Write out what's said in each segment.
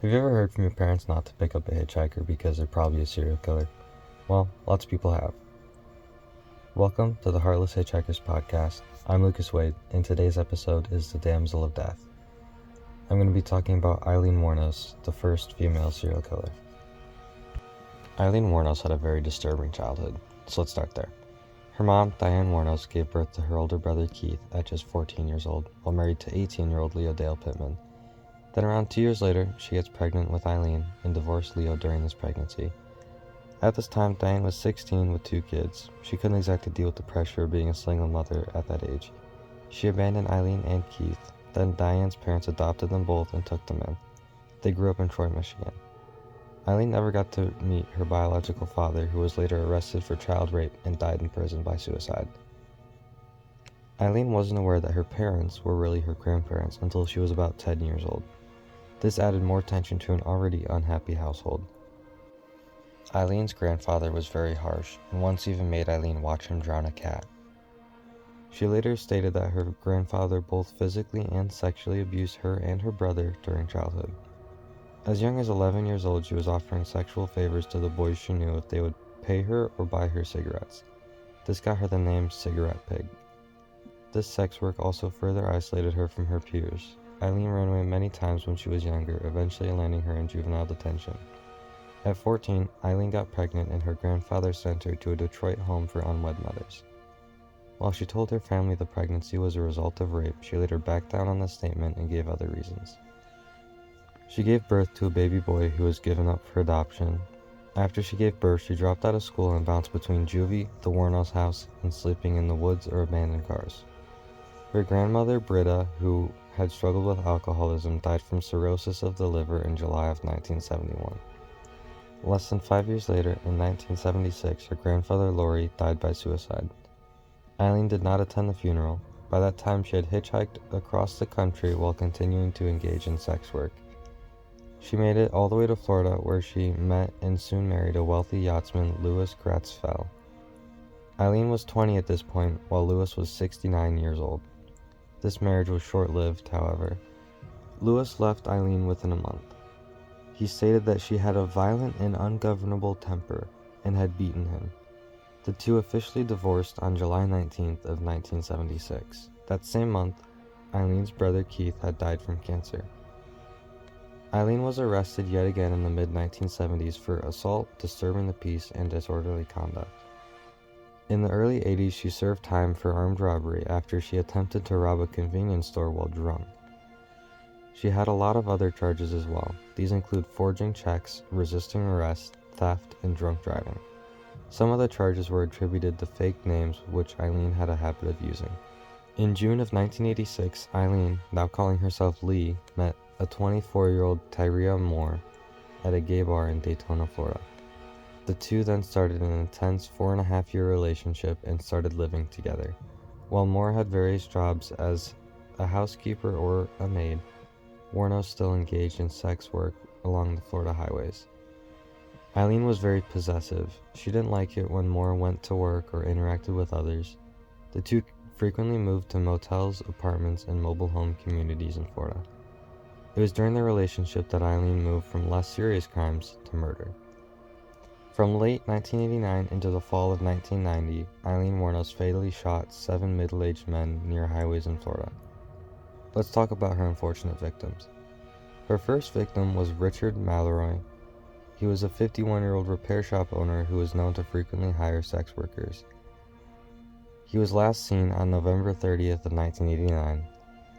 Have you ever heard from your parents not to pick up a hitchhiker because they're probably a serial killer? Well, lots of people have. Welcome to the Heartless Hitchhikers podcast. I'm Lucas Wade, and today's episode is the Damsel of Death. I'm going to be talking about Eileen Wuornos, the first female serial killer. Eileen Wuornos had a very disturbing childhood, so let's start there. Her mom, Diane Wuornos, gave birth to her older brother Keith at just 14 years old, while married to 18-year-old Leo Dale Pittman. Then around 2 years later, she gets pregnant with Eileen and divorced Leo during this pregnancy. At this time, Diane was 16 with 2 kids. She couldn't exactly deal with the pressure of being a single mother at that age. She abandoned Eileen and Keith. Then Diane's parents adopted them both and took them in. They grew up in Troy, Michigan. Eileen never got to meet her biological father, who was later arrested for child rape and died in prison by suicide. Eileen wasn't aware that her parents were really her grandparents until she was about 10 years old. This added more tension to an already unhappy household. Eileen's grandfather was very harsh, and once even made Eileen watch him drown a cat. She later stated that her grandfather both physically and sexually abused her and her brother during childhood. As young as 11 years old, she was offering sexual favors to the boys she knew if they would pay her or buy her cigarettes. This got her the name Cigarette Pig. This sex work also further isolated her from her peers. Eileen ran away many times when she was younger, eventually landing her in juvenile detention. At 14, Eileen got pregnant and her grandfather sent her to a Detroit home for unwed mothers. While she told her family the pregnancy was a result of rape, she later backed down on the statement and gave other reasons. She gave birth to a baby boy who was given up for adoption. After she gave birth, she dropped out of school and bounced between juvie, the Wuornos house, and sleeping in the woods or abandoned cars. Her grandmother, Britta, who had struggled with alcoholism, died from cirrhosis of the liver in July of 1971. Less than 5 years later, in 1976, her grandfather, Laurie, died by suicide. Eileen did not attend the funeral. By that time, she had hitchhiked across the country while continuing to engage in sex work. She made it all the way to Florida, where she met and soon married a wealthy yachtsman, Louis Gratz-Fell. Eileen was 20 at this point, while Louis was 69 years old. This marriage was short-lived, however. Louis left Eileen within a month. He stated that she had a violent and ungovernable temper and had beaten him. The two officially divorced on July 19th of 1976. That same month, Eileen's brother Keith had died from cancer. Eileen was arrested yet again in the mid-1970s for assault, disturbing the peace, and disorderly conduct. In the early 80s, she served time for armed robbery after she attempted to rob a convenience store while drunk. She had a lot of other charges as well. These include forging checks, resisting arrest, theft, and drunk driving. Some of the charges were attributed to fake names, which Eileen had a habit of using. In June of 1986, Eileen, now calling herself Lee, met a 24-year-old Tyria Moore at a gay bar in Daytona, Florida. The two then started an intense 4.5-year relationship and started living together. While Moore had various jobs as a housekeeper or a maid, Wuornos still engaged in sex work along the Florida highways. Eileen was very possessive. She didn't like it when Moore went to work or interacted with others. The two frequently moved to motels, apartments, and mobile home communities in Florida. It was during their relationship that Eileen moved from less serious crimes to murder. From late 1989 into the fall of 1990, Eileen Wuornos fatally shot 7 middle-aged men near highways in Florida. Let's talk about her unfortunate victims. Her first victim was Richard Mallory. He was a 51-year-old repair shop owner who was known to frequently hire sex workers. He was last seen on November 30th of 1989.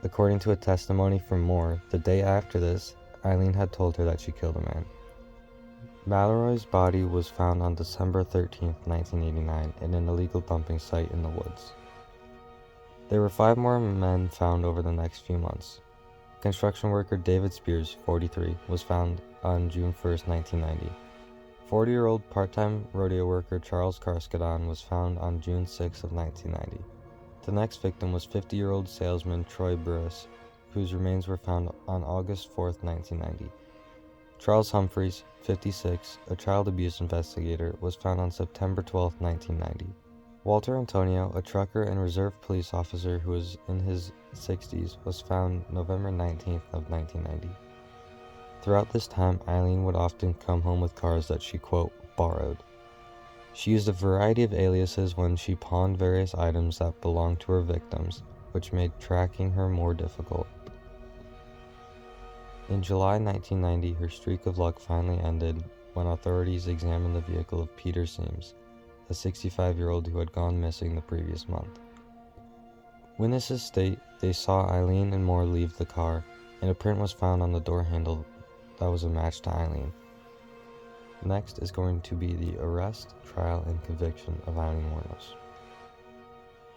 According to a testimony from Moore, the day after this, Eileen had told her that she killed a man. Mallory's body was found on December 13th, 1989, in an illegal dumping site in the woods. There were 5 more men found over the next few months. Construction worker David Spears, 43, was found on June 1st, 1990. 40-year-old part-time rodeo worker Charles Carskadon was found on June 6th of 1990. The next victim was 50-year-old salesman Troy Burris, whose remains were found on August 4th, 1990. Charles Humphreys, 56, a child abuse investigator, was found on September 12, 1990. Walter Antonio, a trucker and reserve police officer who was in his 60s, was found November 19th of 1990. Throughout this time, Eileen would often come home with cars that she, quote, borrowed. She used a variety of aliases when she pawned various items that belonged to her victims, which made tracking her more difficult. In July 1990, her streak of luck finally ended when authorities examined the vehicle of Peter Seams, a 65-year-old who had gone missing the previous month. Witnesses state they saw Eileen and Moore leave the car, and a print was found on the door handle that was a match to Eileen. Next is going to be the arrest, trial, and conviction of Eileen Wuornos.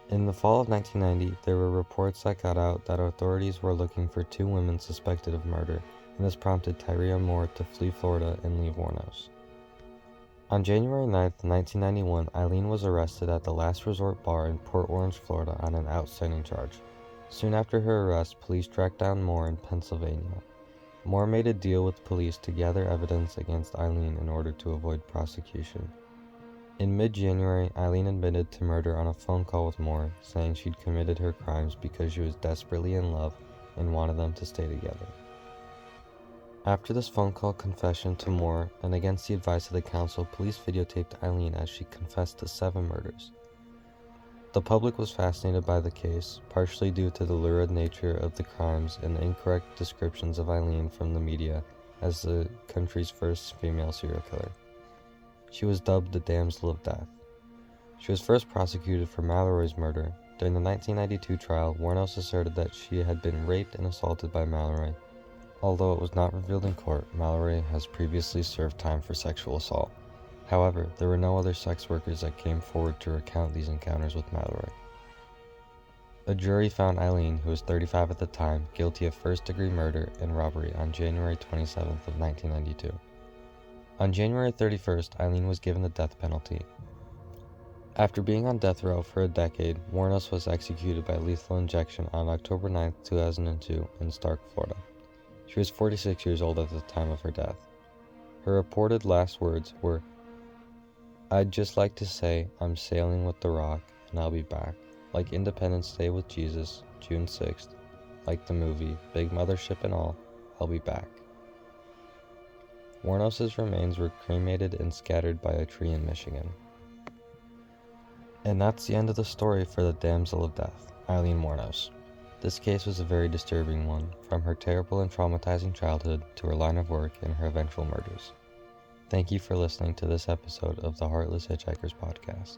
In the fall of 1990, there were reports that got out that authorities were looking for 2 women suspected of murder, and this prompted Tyria Moore to flee Florida and leave Wuornos. On January 9, 1991, Eileen was arrested at the Last Resort Bar in Port Orange, Florida on an outstanding charge. Soon after her arrest, police tracked down Moore in Pennsylvania. Moore made a deal with police to gather evidence against Eileen in order to avoid prosecution. In mid-January, Eileen admitted to murder on a phone call with Moore, saying she'd committed her crimes because she was desperately in love and wanted them to stay together. After this phone call confession to Moore, and against the advice of the council, police videotaped Eileen as she confessed to 7 murders. The public was fascinated by the case, partially due to the lurid nature of the crimes and the incorrect descriptions of Eileen from the media as the country's first female serial killer. She was dubbed the Damsel of Death. She was first prosecuted for Mallory's murder. During the 1992 trial, Wuornos asserted that she had been raped and assaulted by Mallory. Although it was not revealed in court, Mallory has previously served time for sexual assault. However, there were no other sex workers that came forward to recount these encounters with Mallory. A jury found Eileen, who was 35 at the time, guilty of first-degree murder and robbery on January 27th of 1992. On January 31st, Eileen was given the death penalty. After being on death row for a decade, Wuornos was executed by lethal injection on October 9, 2002 in Stark, Florida. She was 46 years old at the time of her death. Her reported last words were, "I'd just like to say I'm sailing with the Rock and I'll be back. Like Independence Day with Jesus, June 6th. Like the movie, big mothership and all, I'll be back." Wuornos' remains were cremated and scattered by a tree in Michigan. And that's the end of the story for the Damsel of Death, Eileen Wuornos. This case was a very disturbing one, from her terrible and traumatizing childhood to her line of work and her eventual murders. Thank you for listening to this episode of the Heartless Hitchhikers podcast.